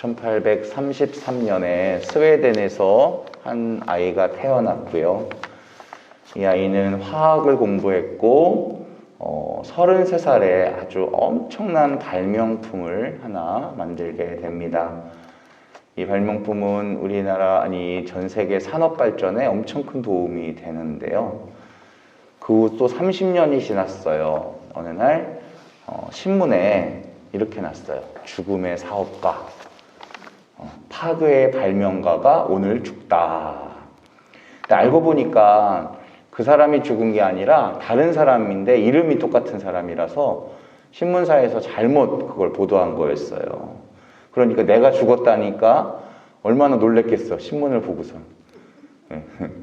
1833년에 스웨덴에서 한 아이가 태어났고요. 이 아이는 화학을 공부했고 33살에 아주 엄청난 발명품을 하나 만들게 됩니다. 이 발명품은 우리나라 아니 전 세계 산업 발전에 엄청 큰 도움이 되는데요. 그 후 또 30년이 지났어요. 어느 날 신문에 이렇게 났어요. 죽음의 사업가, 파괴의 발명가가 오늘 죽다. 근데 알고 보니까 그 사람이 죽은 게 아니라 다른 사람인데 이름이 똑같은 사람이라서 신문사에서 잘못 그걸 보도한 거였어요. 그러니까 내가 죽었다니까 얼마나 놀랬겠어, 신문을 보고선.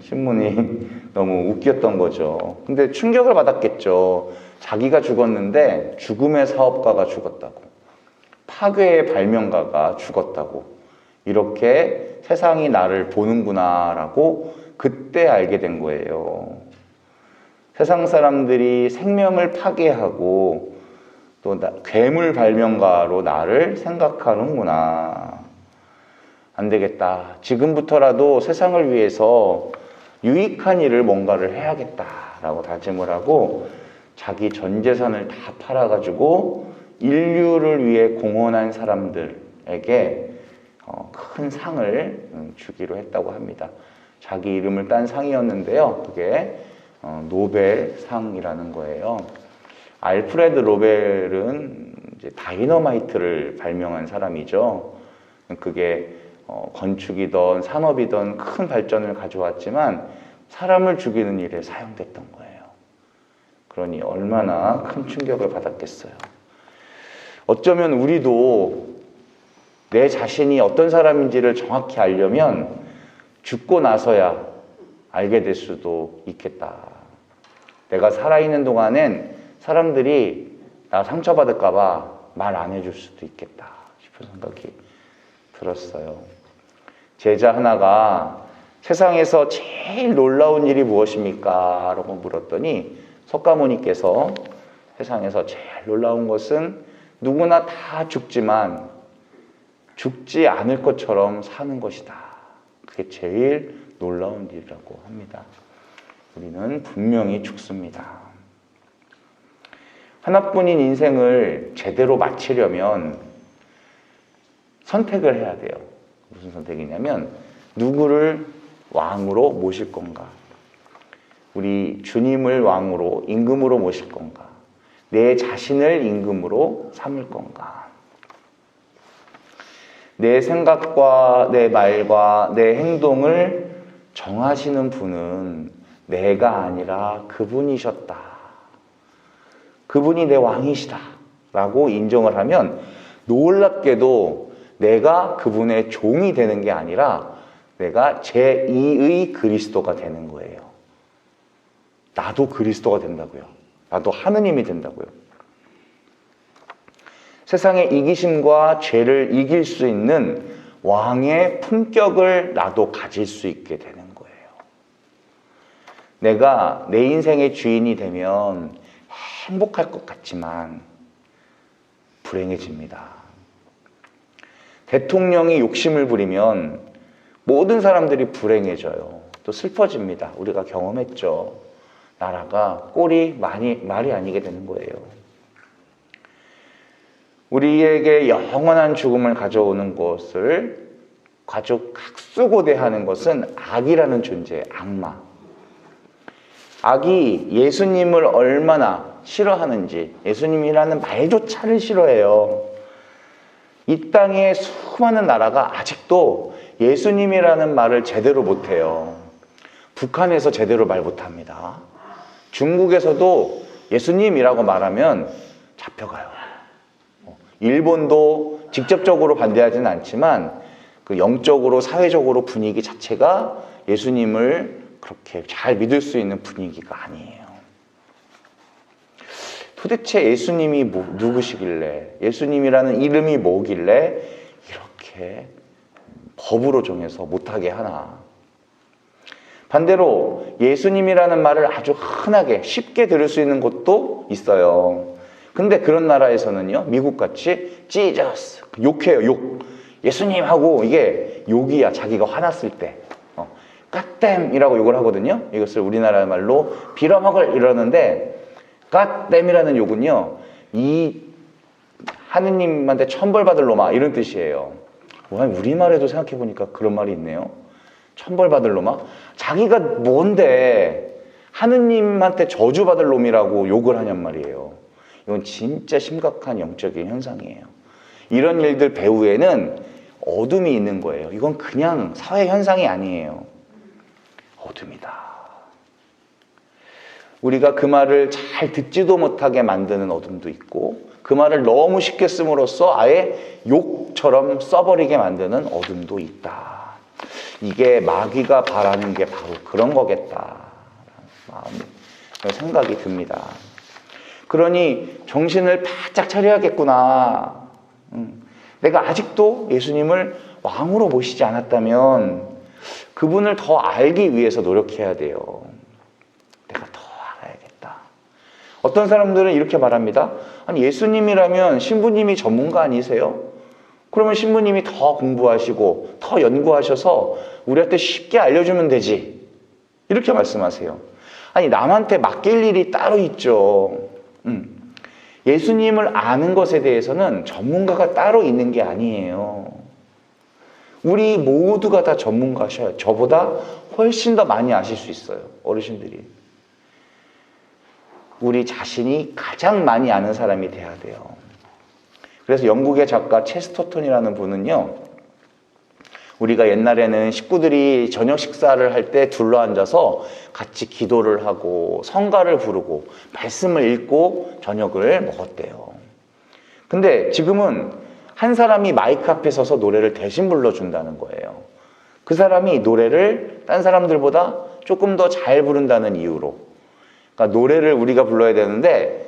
신문이 너무 웃겼던 거죠. 근데 충격을 받았겠죠. 자기가 죽었는데 죽음의 사업가가 죽었다고, 파괴의 발명가가 죽었다고, 이렇게 세상이 나를 보는구나 라고 그때 알게 된 거예요. 세상 사람들이 생명을 파괴하고 또 괴물 발명가로 나를 생각하는구나. 안 되겠다. 지금부터라도 세상을 위해서 유익한 일을 뭔가를 해야겠다라고 다짐을 하고 자기 전 재산을 다 팔아가지고 인류를 위해 공헌한 사람들에게 큰 상을 주기로 했다고 합니다. 자기 이름을 딴 상이었는데요. 그게 노벨상이라는 거예요. 알프레드 노벨은 이제 다이너마이트를 발명한 사람이죠. 그게 건축이든 산업이든 큰 발전을 가져왔지만 사람을 죽이는 일에 사용됐던 거예요. 그러니 얼마나 큰 충격을 받았겠어요. 어쩌면 우리도 내 자신이 어떤 사람인지를 정확히 알려면 죽고 나서야 알게 될 수도 있겠다. 내가 살아있는 동안엔 사람들이 나 상처받을까 봐 말 안 해줄 수도 있겠다 싶은 생각이 들었어요. 제자 하나가 세상에서 제일 놀라운 일이 무엇입니까? 라고 물었더니 석가모니께서 세상에서 제일 놀라운 것은 누구나 다 죽지만 죽지 않을 것처럼 사는 것이다. 그게 제일 놀라운 일이라고 합니다. 우리는 분명히 죽습니다. 하나뿐인 인생을 제대로 마치려면 선택을 해야 돼요. 무슨 선택이냐면 누구를 왕으로 모실 건가? 우리 주님을 왕으로, 임금으로 모실 건가? 내 자신을 임금으로 삼을 건가? 내 생각과 내 말과 내 행동을 정하시는 분은 내가 아니라 그분이셨다. 그분이 내 왕이시다 라고 인정을 하면 놀랍게도 내가 그분의 종이 되는 게 아니라 내가 제2의 그리스도가 되는 거예요. 나도 그리스도가 된다고요. 나도 하느님이 된다고요. 세상의 이기심과 죄를 이길 수 있는 왕의 품격을 나도 가질 수 있게 되는 거예요. 내가 내 인생의 주인이 되면 행복할 것 같지만 불행해집니다. 대통령이 욕심을 부리면 모든 사람들이 불행해져요. 또 슬퍼집니다. 우리가 경험했죠. 나라가 꼴이 말이 아니게 되는 거예요. 우리에게 영원한 죽음을 가져오는 것을 아주 각수고대하는 것은 악이라는 존재, 악마. 악이 예수님을 얼마나 싫어하는지, 예수님이라는 말조차를 싫어해요. 이 땅의 수많은 나라가 아직도 예수님이라는 말을 제대로 못해요. 북한에서 제대로 말 못합니다. 중국에서도 예수님이라고 말하면 잡혀가요. 일본도 직접적으로 반대하지는 않지만 그 영적으로 사회적으로 분위기 자체가 예수님을 그렇게 잘 믿을 수 있는 분위기가 아니에요. 도대체 예수님이 누구시길래, 예수님이라는 이름이 뭐길래 이렇게 법으로 정해서 못하게 하나. 반대로 예수님이라는 말을 아주 흔하게 쉽게 들을 수 있는 곳도 있어요. 근데 그런 나라에서는요, 미국같이 Jesus, 욕해요, 욕. 예수님 하고 이게 욕이야. 자기가 화났을 때. 갓댐이라고 욕을 하거든요. 이것을 우리나라 말로 빌어먹을 이러는데 갓댐이라는 욕은요. 이 하느님한테 천벌받을 놈아 이런 뜻이에요. 우리말에도 생각해보니까 그런 말이 있네요. 천벌받을 놈아? 자기가 뭔데 하느님한테 저주받을 놈이라고 욕을 하냔 말이에요. 이건 진짜 심각한 영적인 현상이에요. 이런 일들 배후에는 어둠이 있는 거예요. 이건 그냥 사회 현상이 아니에요. 어둠이다. 우리가 그 말을 잘 듣지도 못하게 만드는 어둠도 있고 그 말을 너무 쉽게 씀으로써 아예 욕처럼 써버리게 만드는 어둠도 있다. 이게 마귀가 바라는 게 바로 그런 거겠다. 생각이 듭니다. 그러니 정신을 바짝 차려야겠구나. 내가 아직도 예수님을 왕으로 모시지 않았다면 그분을 더 알기 위해서 노력해야 돼요. 내가 더 알아야겠다. 어떤 사람들은 이렇게 말합니다. 아니 예수님이라면 신부님이 전문가 아니세요? 그러면 신부님이 더 공부하시고 더 연구하셔서 우리한테 쉽게 알려주면 되지. 이렇게 말씀하세요. 아니 남한테 맡길 일이 따로 있죠. 예수님을 아는 것에 대해서는 전문가가 따로 있는 게 아니에요. 우리 모두가 다 전문가셔요. 저보다 훨씬 더 많이 아실 수 있어요. 어르신들이. 우리 자신이 가장 많이 아는 사람이 돼야 돼요. 그래서 영국의 작가 체스터턴이라는 분은요. 우리가 옛날에는 식구들이 저녁 식사를 할 때 둘러앉아서 같이 기도를 하고 성가를 부르고 말씀을 읽고 저녁을 먹었대요. 근데 지금은 한 사람이 마이크 앞에 서서 노래를 대신 불러준다는 거예요. 그 사람이 노래를 딴 사람들보다 조금 더 잘 부른다는 이유로. 그러니까 노래를 우리가 불러야 되는데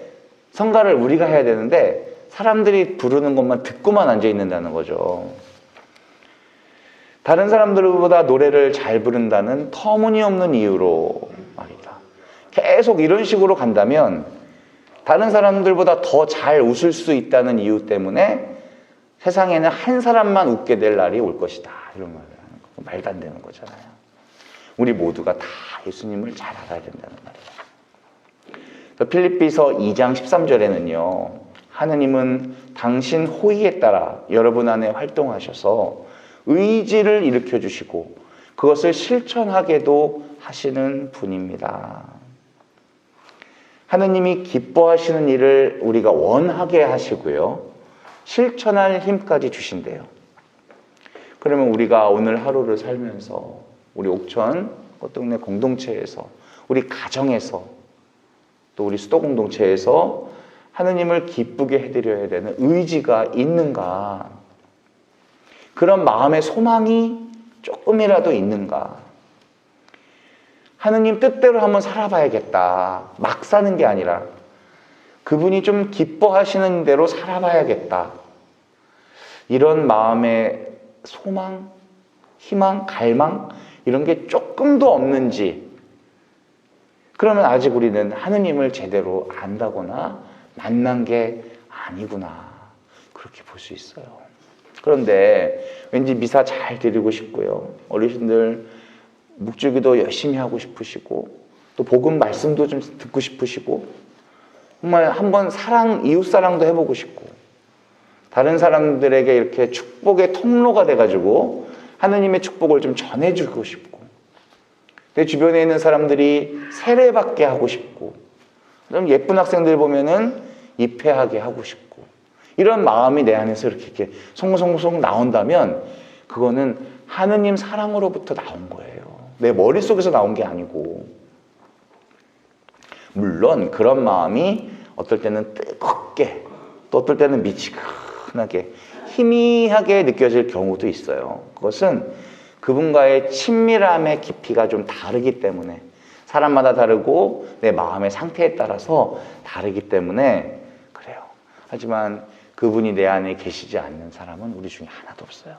성가를 우리가 해야 되는데 사람들이 부르는 것만 듣고만 앉아 있는다는 거죠. 다른 사람들보다 노래를 잘 부른다는 터무니없는 이유로 말이다. 계속 이런 식으로 간다면 다른 사람들보다 더 잘 웃을 수 있다는 이유 때문에 세상에는 한 사람만 웃게 될 날이 올 것이다. 이런 말을 하는 거. 말도 안 되는 거잖아요. 우리 모두가 다 예수님을 잘 알아야 된다는 말이에요. 필립비서 2장 13절에는요. 하느님은 당신 호의에 따라 여러분 안에 활동하셔서 의지를 일으켜주시고 그것을 실천하게도 하시는 분입니다. 하느님이 기뻐하시는 일을 우리가 원하게 하시고요. 실천할 힘까지 주신대요. 그러면 우리가 오늘 하루를 살면서 우리 옥천 꽃동네 공동체에서 우리 가정에서 또 우리 수도 공동체에서 하느님을 기쁘게 해드려야 되는 의지가 있는가? 그런 마음의 소망이 조금이라도 있는가? 하느님 뜻대로 한번 살아봐야겠다. 막 사는 게 아니라 그분이 좀 기뻐하시는 대로 살아봐야겠다. 이런 마음의 소망, 희망, 갈망 이런 게 조금도 없는지 그러면 아직 우리는 하느님을 제대로 안다거나 만난 게 아니구나. 그렇게 볼 수 있어요. 그런데 왠지 미사 잘 드리고 싶고요. 어르신들 묵주기도 열심히 하고 싶으시고 또 복음 말씀도 좀 듣고 싶으시고 정말 한번 이웃사랑도 해보고 싶고 다른 사람들에게 이렇게 축복의 통로가 돼가지고 하느님의 축복을 좀 전해주고 싶고 내 주변에 있는 사람들이 세례받게 하고 싶고 그럼 예쁜 학생들 보면은 입회하게 하고 싶고 이런 마음이 내 안에서 이렇게 송송송 나온다면 그거는 하느님 사랑으로부터 나온 거예요. 내 머릿속에서 나온 게 아니고 물론 그런 마음이 어떨 때는 뜨겁게 또 어떨 때는 미지근하게 희미하게 느껴질 경우도 있어요. 그것은 그분과의 친밀함의 깊이가 좀 다르기 때문에 사람마다 다르고 내 마음의 상태에 따라서 다르기 때문에 그래요. 하지만 그분이 내 안에 계시지 않는 사람은 우리 중에 하나도 없어요.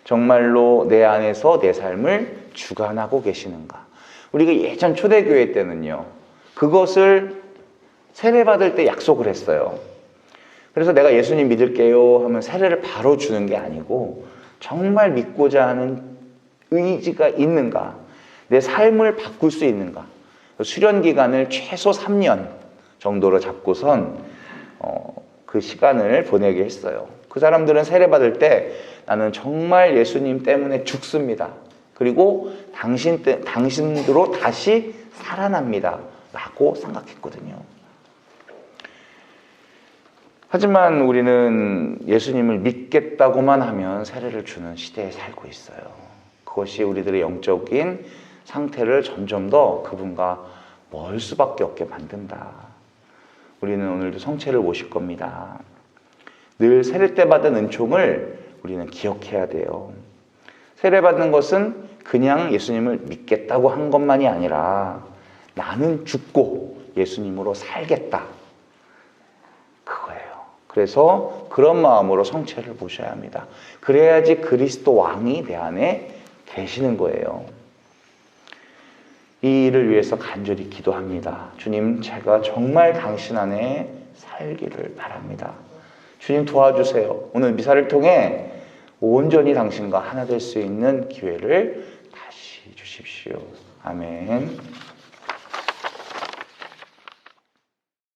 정말로 내 안에서 내 삶을 주관하고 계시는가. 우리가 예전 초대교회 때는요. 그것을 세례받을 때 약속을 했어요. 그래서 내가 예수님 믿을게요 하면 세례를 바로 주는 게 아니고 정말 믿고자 하는 의지가 있는가, 내 삶을 바꿀 수 있는가. 수련 기간을 최소 3년 정도로 잡고선 그 시간을 보내게 했어요. 그 사람들은 세례 받을 때 나는 정말 예수님 때문에 죽습니다. 그리고 당신으로 다시 살아납니다. 라고 생각했거든요. 하지만 우리는 예수님을 믿겠다고만 하면 세례를 주는 시대에 살고 있어요. 그것이 우리들의 영적인 상태를 점점 더 그분과 멀 수밖에 없게 만든다. 우리는 오늘도 성체를 모실 겁니다. 늘 세례 때 받은 은총을 우리는 기억해야 돼요. 세례 받는 것은 그냥 예수님을 믿겠다고 한 것만이 아니라 나는 죽고 예수님으로 살겠다. 그거예요. 그래서 그런 마음으로 성체를 모셔야 합니다. 그래야지 그리스도 왕이 내 안에 계시는 거예요. 이 일을 위해서 간절히 기도합니다. 주님, 제가 정말 당신 안에 살기를 바랍니다. 주님 도와주세요. 오늘 미사를 통해 온전히 당신과 하나 될 수 있는 기회를 다시 주십시오. 아멘.